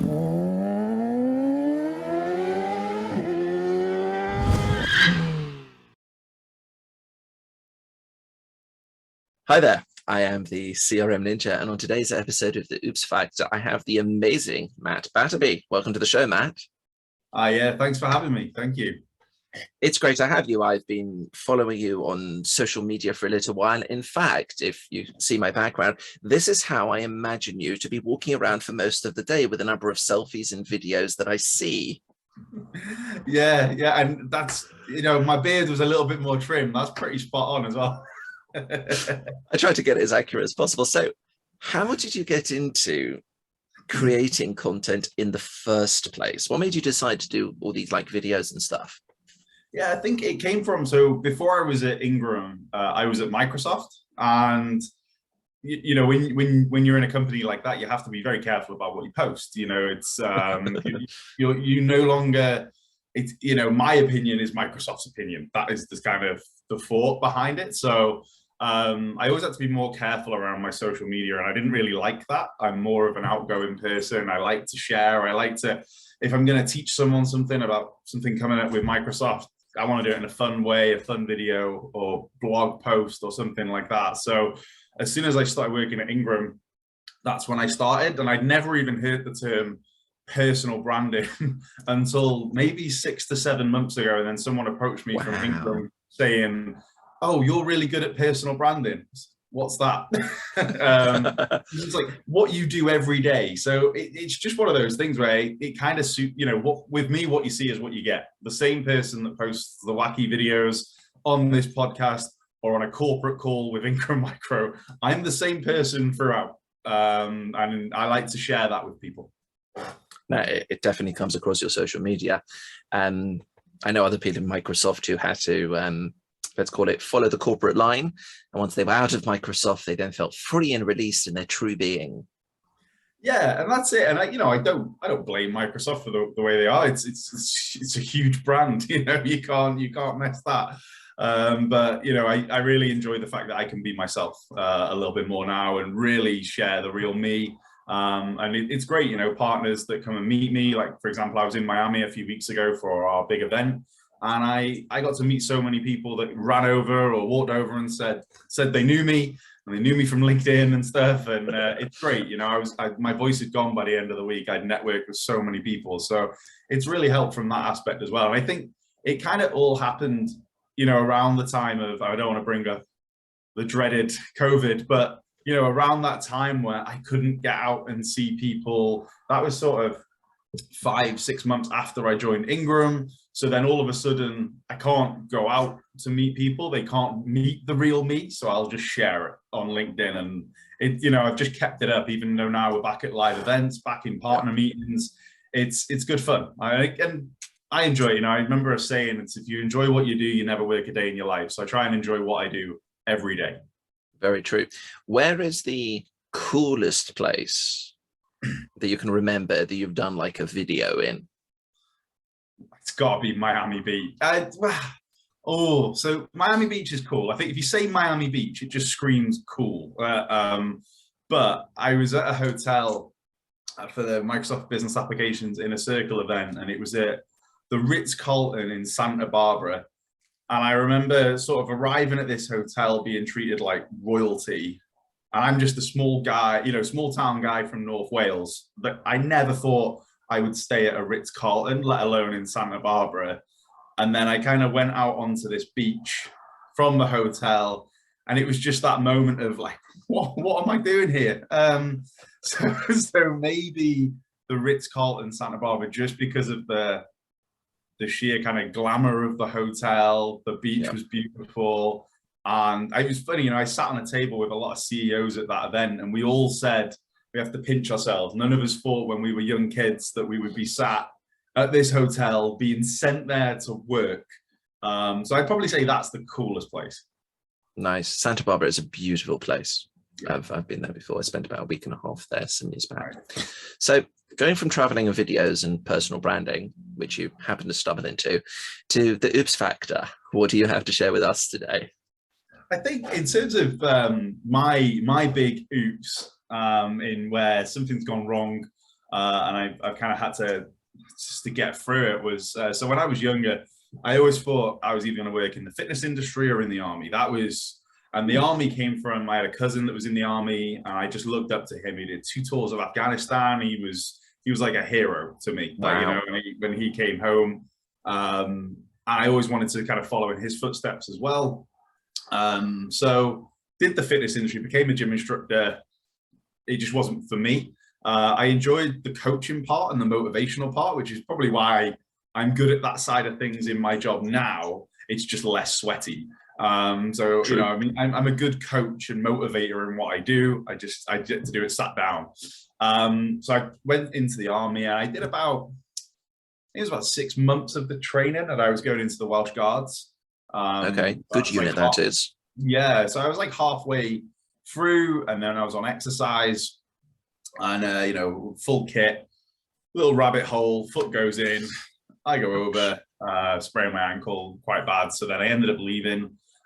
Hi there, I am the CRM Ninja, and on today's episode of the Oops Factor, I have the amazing Matt Batterbee. Welcome to the show, Matt. Yeah, thanks for having me. Thank you. It's great to have you. I've been following you on social media for a little while. In fact, if you see my background, this is how I imagine you to be walking around for most of the day with a number of selfies and videos that I see. Yeah, and that's, my beard was a little bit more trim. That's pretty spot on as well. I try to get it as accurate as possible. So how did you get into creating content in the first place? What made you decide to do all these videos and stuff? Yeah, I think it came from, so before I was at Ingram, I was at Microsoft, and when you're in a company like that, you have to be very careful about what you post. It's you no longer, it's my opinion is Microsoft's opinion. That is the kind of the thought behind it. So I always had to be more careful around my social media, and I didn't really like that. I'm more of an outgoing person. I like to share. I like to, if I'm going to teach someone something about something coming up with Microsoft, I want to do it in a fun way, a fun video or blog post or something like that. So as soon as I started working at Ingram, that's when I started, and I'd never even heard the term personal branding until maybe 6 to 7 months ago. And then someone approached me from Ingram saying, "Oh, you're really good at personal branding." What's that? It's like what you do every day. So it's just one of those things where it kind of suits, with me, what you see is what you get. The same person that posts the wacky videos on this podcast or on a corporate call with Ingram Micro, I'm the same person throughout. And I like to share that with people. No, it definitely comes across your social media. I know other people in Microsoft who had to, let's call it, follow the corporate line. And once they were out of Microsoft, they then felt free and released in their true being. Yeah, and that's it. And I don't blame Microsoft for the way they are. It's a huge brand. You can't mess that. But I really enjoy the fact that I can be myself a little bit more now and really share the real me. And it's great, partners that come and meet me. Like, for example, I was in Miami a few weeks ago for our big event, and I got to meet so many people that ran over or walked over and said they knew me, and they knew me from LinkedIn and stuff. And it's great. My voice had gone by the end of the week. I'd networked with so many people. So it's really helped from that aspect as well. And I think it kind of all happened, around the time of, I don't want to bring up the dreaded COVID, but around that time where I couldn't get out and see people. That was sort of 5-6 months after I joined Ingram. So then all of a sudden I can't go out to meet people. They can't meet the real me. So I'll just share it on LinkedIn, and I've just kept it up, even though now we're back at live events, back in partner meetings. It's good fun. And I enjoy it. I remember us saying, it's, if you enjoy what you do, you never work a day in your life. So I try and enjoy what I do every day. Very true. Where is the coolest place that you can remember that you've done a video in? It's got to be Miami Beach. So Miami Beach is cool. I think if you say Miami Beach, it just screams cool. But I was at a hotel for the Microsoft Business Applications Inner Circle event, and it was at the Ritz-Carlton in Santa Barbara. And I remember sort of arriving at this hotel being treated like royalty. And I'm just a small guy, small town guy from North Wales. But I never thought I would stay at a Ritz-Carlton, let alone in Santa Barbara. And then I kind of went out onto this beach from the hotel. And it was just that moment of what am I doing here? So maybe the Ritz-Carlton Santa Barbara, just because of the sheer kind of glamour of the hotel. The beach was beautiful. And it was funny, I sat on a table with a lot of CEOs at that event, and we all said, we have to pinch ourselves. None of us thought when we were young kids that we would be sat at this hotel being sent there to work. So I'd probably say that's the coolest place. Nice. Santa Barbara is a beautiful place. Yeah. I've been there before. I spent about a week and a half there some years back. Right. So going from traveling and videos and personal branding, which you happen to stumble into, to the Oops Factor, what do you have to share with us today? I think in terms of my big oops, in where something's gone wrong, and I've kind of had to, just to get through it was, so when I was younger, I always thought I was either going to work in the fitness industry or in the army. That was, and the army came from, I had a cousin that was in the army, and I just looked up to him. He did 2 tours of Afghanistan. He was like a hero to me. Wow. Like, you know, when he came home, I always wanted to kind of follow in his footsteps as well. So did the fitness industry, became a gym instructor. It just wasn't for me. I enjoyed the coaching part and the motivational part, which is probably why I'm good at that side of things in my job now. It's just less sweaty. So, True. you know, I mean, I'm a good coach and motivator in what I do. I get to do it sat down. So I went into the army, and I did about, it was about 6 months of the training, and I was going into the Welsh Guards. Okay, good unit that is. Yeah, so I was like halfway through, and then I was on exercise, and you know, full kit, little rabbit hole, foot goes in, I go over, sprain my ankle quite bad. So then I ended up leaving,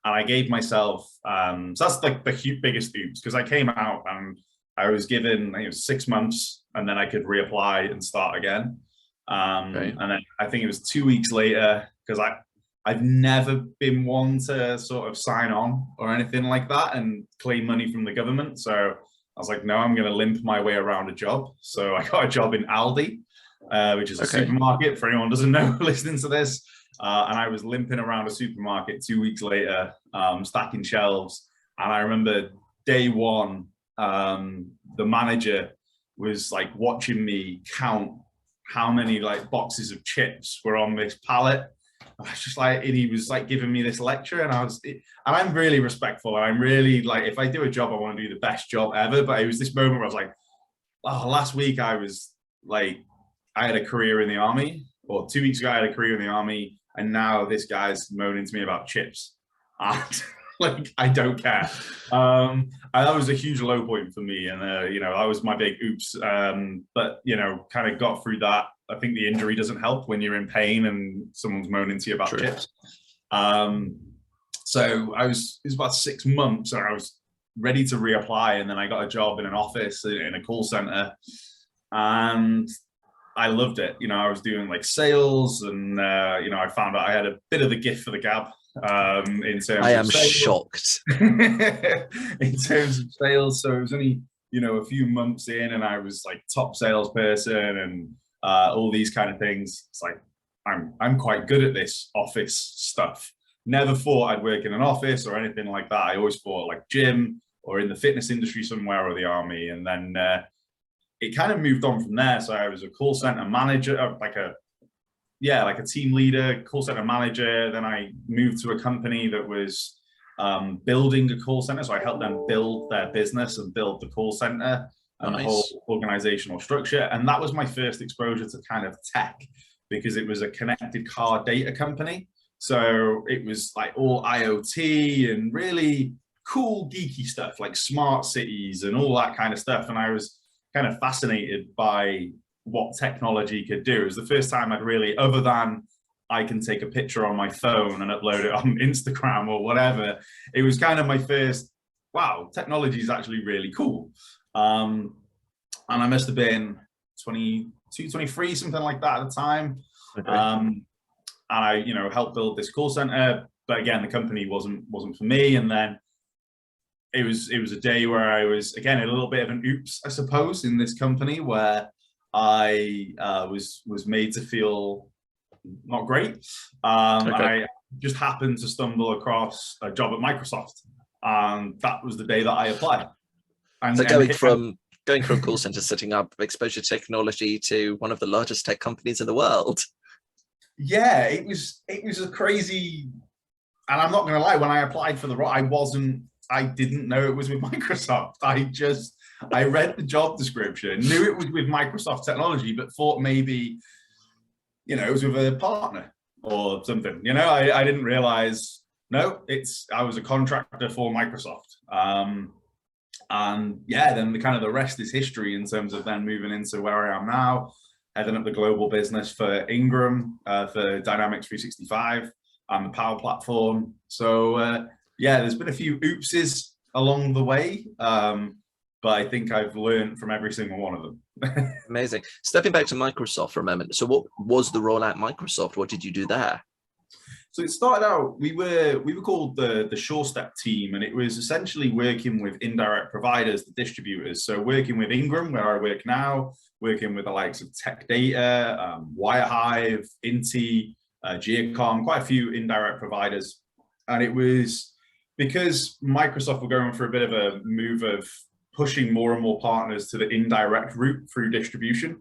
and I gave myself, so that's like the biggest oops, because I came out and I was given, I think it was 6 months, and then I could reapply and start again. Right. And then I think it was 2 weeks later, because I've never been one to sort of sign on or anything like that and claim money from the government. So I was like, no, I'm going to limp my way around a job. So I got a job in Aldi, which is a supermarket for anyone who doesn't know listening to this. And I was limping around a supermarket 2 weeks later, stacking shelves. And I remember day one, the manager was like watching me count how many like boxes of chips were on this pallet. I was just like, and he was like giving me this lecture, and and I'm really respectful. And I'm really like, if I do a job, I want to do the best job ever. But it was this moment where I was like, oh, last week I was like, I had a career in the army, or 2 weeks ago I had a career in the army, and now this guy's moaning to me about chips. And like, I don't care. And that was a huge low point for me. And, you know, that was my big oops. But, you know, kind of got through that. I think the injury doesn't help when you're in pain and someone's moaning to you about chips. So it was about 6 months, and I was ready to reapply. And then I got a job in an office in a call center, and I loved it. You know, I was doing like sales, and, you know, I found out I had a bit of the gift for the gab. In terms I am of sales. shocked. In terms of sales, so it was only, you know, a few months in, and I was like top salesperson and all these kind of things. It's like I'm quite good at this office stuff. Never thought I'd work in an office or anything like that. I always thought like gym or in the fitness industry somewhere, or the army. And then it kind of moved on from there. So I was a call center manager, like a team leader, call center manager. Then I moved to a company that was building a call center. So I helped them build their business and build the call center and the whole organizational structure. And that was my first exposure to kind of tech, because it was a connected car data company. So it was like all IoT and really cool geeky stuff like smart cities and all that kind of stuff. And I was kind of fascinated by what technology could do. It was the first time I'd really, other than I can take a picture on my phone and upload it on Instagram or whatever, it was kind of my first, wow, technology is actually really cool. And I must have been 22, 23, something like that at the time. Okay. And I, you know, helped build this call center, but again, the company wasn't for me. And then it was a day where I was, again, a little bit of an oops, I suppose, in this company where I was made to feel not great. I just happened to stumble across a job at Microsoft, and that was the day that I applied. And, so going from call center setting up exposure technology to one of the largest tech companies in the world. Yeah, it was a crazy, and I'm not going to lie, when I applied for the role, I didn't know it was with Microsoft. I read the job description, knew it was with Microsoft technology, but thought maybe, you know, it was with a partner or something. You know, I didn't realize, no, I was a contractor for Microsoft. And yeah, then the rest is history in terms of then moving into where I am now, heading up the global business for Ingram, for Dynamics 365 and the Power Platform. So yeah, there's been a few oopses along the way. But but I think I've learned from every single one of them. Amazing. Stepping back to Microsoft for a moment. So what was the role at Microsoft? What did you do there? So it started out, we were called the SureStep team, and it was essentially working with indirect providers, the distributors. So working with Ingram, where I work now, working with the likes of Tech Data, Wirehive, Inti, Geocom, quite a few indirect providers. And it was because Microsoft were going for a bit of a move of pushing more and more partners to the indirect route through distribution.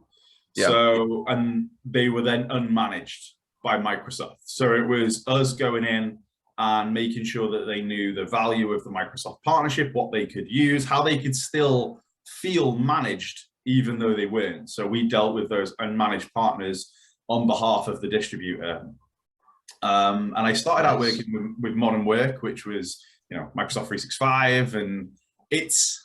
Yeah. So, and they were then unmanaged by Microsoft. So it was us going in and making sure that they knew the value of the Microsoft partnership, what they could use, how they could still feel managed, even though they weren't. So we dealt with those unmanaged partners on behalf of the distributor. And I started out working with Modern Work, which was, you know, Microsoft 365, and it's,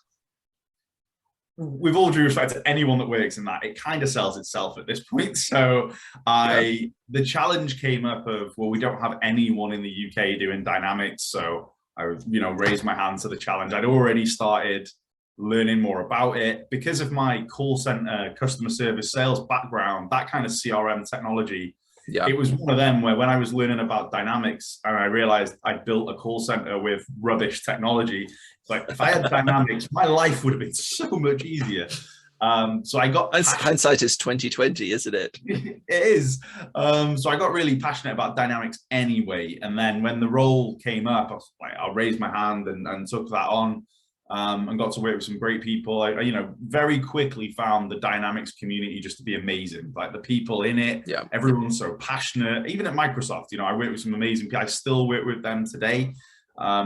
with all due respect to anyone that works in that, it kind of sells itself at this point. So the challenge came up of, well, we don't have anyone in the UK doing Dynamics. So I, you know, raised my hand to the challenge. I'd already started learning more about it because of my call center, customer service, sales background, that kind of CRM technology. Yeah. It was one of them where when I was learning about Dynamics and I realized I built a call center with rubbish technology, it's like, if I had Dynamics, my life would have been so much easier. So I got hindsight is 2020, isn't it? It is. So I got really passionate about Dynamics anyway. And then when the role came up, I was like, I'll raise my hand and took that on. And got to work with some great people. I, you know, very quickly found the Dynamics community just to be amazing. Like the people in it, yeah, everyone's so passionate. Even at Microsoft, you know, I work with some amazing people. I still work with them today,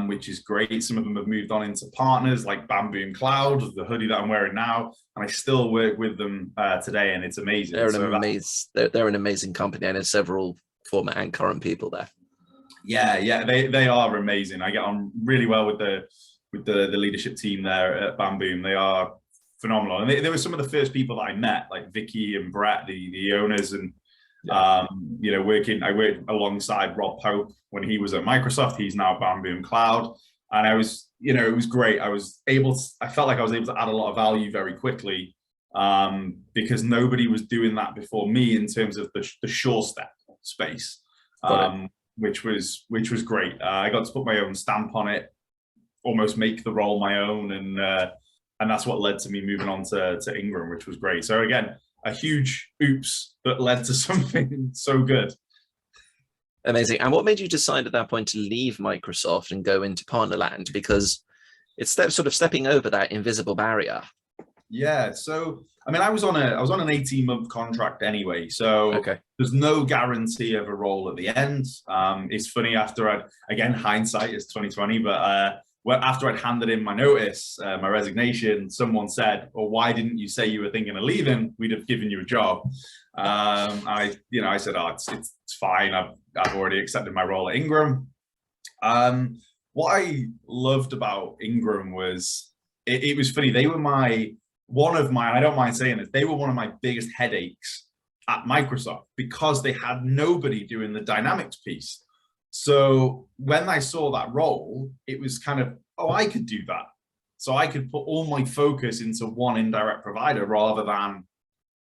which is great. Some of them have moved on into partners like Bamboo Cloud, the hoodie that I'm wearing now, and I still work with them today, and it's amazing. They're an amazing company. I know several former and current people there. Yeah, they are amazing. I get on really well with the leadership team there at Bamboo. They are phenomenal. And they were some of the first people that I met, like Vicky and Brett, the owners. And, you know, I worked alongside Rob Pope when he was at Microsoft. He's now at Bamboo Cloud. And I was, you know, it was great. I felt like I was able to add a lot of value very quickly because nobody was doing that before me in terms of the SureStep space, which was great. I got to put my own stamp on it, almost make the role my own, and that's what led to me moving on to Ingram, which was great. So again, a huge oops that led to something so good. Amazing. And what made you decide at that point to leave Microsoft and go into Partnerland? Because it's sort of stepping over that invisible barrier. Yeah. So I mean, I was on an 18-month contract anyway, so there's no guarantee of a role at the end. It's funny, after again, hindsight is 2020, but well, after I'd handed in my notice, my resignation, someone said, "Well, why didn't you say you were thinking of leaving? We'd have given you a job." I said, "Oh, it's fine. I've already accepted my role at Ingram." What I loved about Ingram was it was funny. They were one of my, I don't mind saying this, they were one of my biggest headaches at Microsoft because they had nobody doing the Dynamics piece. So when I saw that role, it was kind of, oh, I could do that. So I could put all my focus into one indirect provider rather than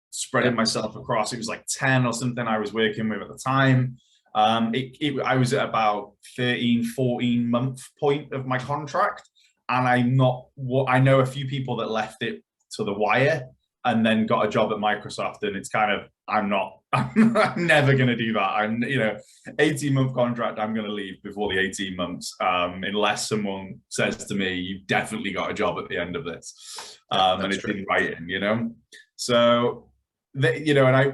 spreading myself across. It was like 10 or something I was working with at the time. I was at about 13, 14 month point of my contract. And I know a few people that left it to the wire and then got a job at Microsoft, and it's kind of, I'm never going to do that. I'm, you know, 18-month contract, I'm going to leave before the 18 months, unless someone says to me, you've definitely got a job at the end of this. And it's in writing, you know? So, you know, I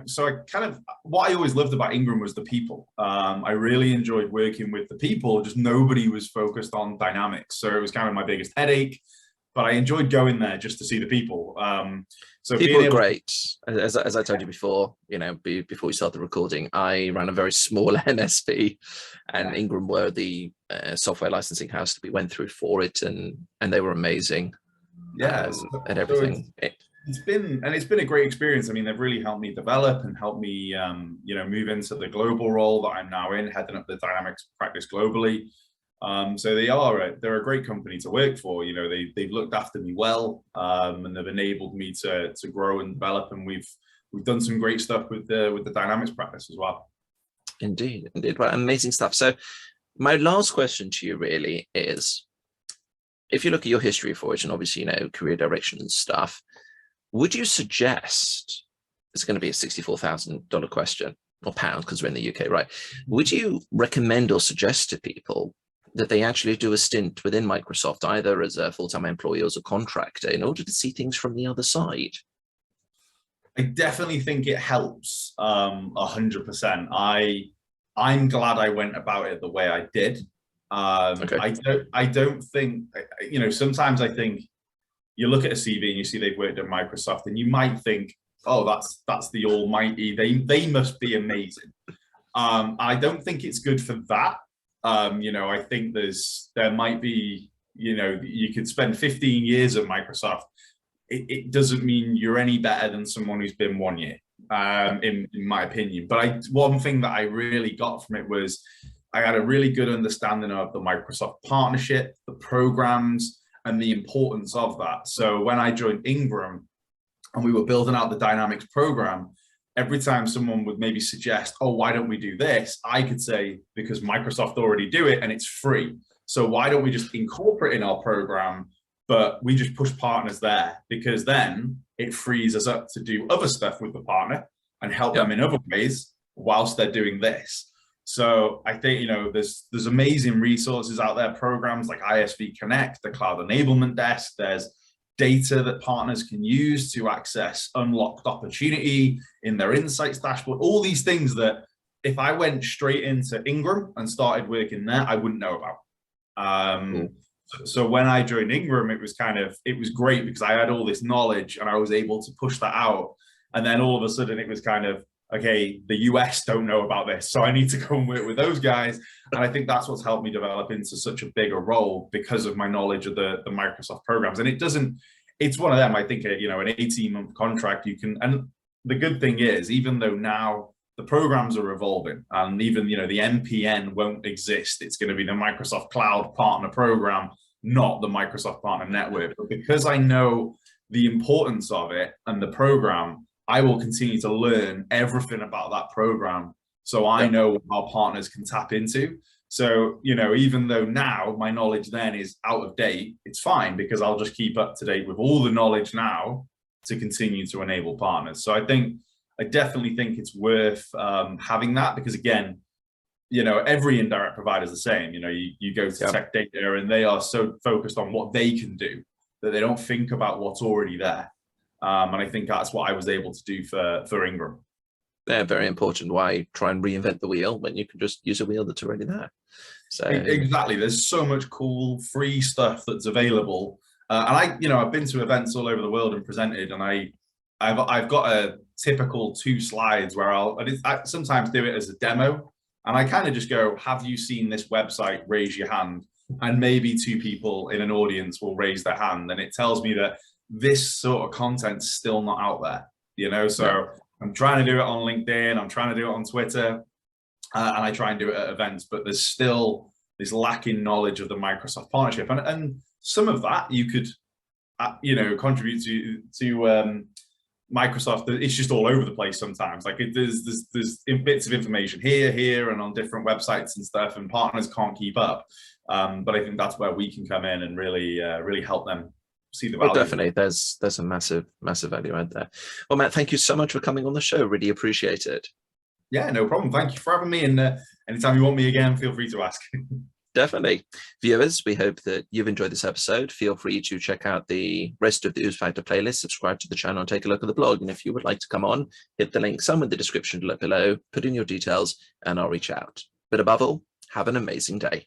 kind of, what I always loved about Ingram was the people. I really enjoyed working with the people, just nobody was focused on Dynamics. So it was kind of my biggest headache, but I enjoyed going there just to see the people. So people are great. As I told you before, you know, before we started recording, I ran a very small MSP, and Ingram were the software licensing house that we went through for it, and they were amazing. And everything. It's been a great experience. I mean, they've really helped me develop and helped me, you know, move into the global role that I'm now in, heading up the Dynamics practice globally. So they're a great company to work for. You know, they've looked after me well, and they've enabled me to grow and develop. And we've done some great stuff with the dynamics practice as well. Indeed, indeed. Well, amazing stuff. So my last question to you really is, if you look at your history for it, and obviously, you know, career direction and stuff, would you suggest, it's going to be a $64,000 question, or pound, because we're in the UK, right? Would you recommend or suggest to people that they actually do a stint within Microsoft, either as a full-time employee or as a contractor, in order to see things from the other side? I definitely think it helps 100%. I'm glad I went about it the way I did. Okay. I don't think, you know, sometimes I think you look at a CV and you see they've worked at Microsoft and you might think, oh, that's the almighty, they must be amazing. I don't think it's good for that. You know, I think there might be, you know, you could spend 15 years at Microsoft. It doesn't mean you're any better than someone who's been 1 year, in my opinion. But one thing that I really got from it was I had a really good understanding of the Microsoft partnership, the programs, and the importance of that. So when I joined Ingram and we were building out the Dynamics program, every time someone would maybe suggest, oh, why don't we do this? I could say, because Microsoft already do it and it's free. So why don't we just incorporate in our program, but we just push partners there, because then it frees us up to do other stuff with the partner and help them in other ways whilst they're doing this. So I think, you know, there's amazing resources out there, programs like ISV Connect, the Cloud Enablement Desk. There's data that partners can use to access unlocked opportunity in their insights dashboard, all these things that if I went straight into Ingram and started working there, I wouldn't know about. So when I joined Ingram, it was great because I had all this knowledge and I was able to push that out. And then all of a sudden it was kind of, okay, the US don't know about this, so I need to go and work with those guys. And I think that's what's helped me develop into such a bigger role because of my knowledge of the Microsoft programs. And it's one of them, I think, you know, an 18-month contract you can, and the good thing is, even though now the programs are evolving and even, you know, the MPN won't exist, it's going to be the Microsoft Cloud Partner Program, not the Microsoft Partner Network. But because I know the importance of it and the program, I will continue to learn everything about that program. So I know what our partners can tap into. So, you know, even though now my knowledge then is out of date, it's fine because I'll just keep up to date with all the knowledge now to continue to enable partners. So I definitely think it's worth having that, because again, you know, every indirect provider is the same. You know, you go to Tech Data and they are so focused on what they can do that they don't think about what's already there. And I think that's what I was able to do for Ingram. They're very important. Why try and reinvent the wheel when you can just use a wheel that's already there? So exactly, there's so much cool free stuff that's available. And I've been to events all over the world and presented, and I've got a typical 2 slides where I sometimes do it as a demo, and I kind of just go, have you seen this website? Raise your hand, and maybe 2 people in an audience will raise their hand, and it tells me that this sort of content's still not out there, you know. So I'm trying to do it on LinkedIn, I'm trying to do it on Twitter, and I try and do it at events, but there's still this lacking knowledge of the Microsoft partnership, and some of that you could you know, contribute to Microsoft. It's just all over the place sometimes. Like there's bits of information here and on different websites and stuff, and partners can't keep up. But I think that's where we can come in and really help them see the value. Well, definitely, there's a massive value add there. Well, Matt, thank you so much for coming on the show. Really appreciate it. Yeah, no problem. Thank you for having me. And anytime you want me again, feel free to ask. Definitely. Viewers, we hope that you've enjoyed this episode. Feel free to check out the rest of the Ooze Factor playlist, subscribe to the channel, and take a look at the blog. And if you would like to come on, hit the link somewhere in the description below, put in your details, and I'll reach out. But above all, have an amazing day.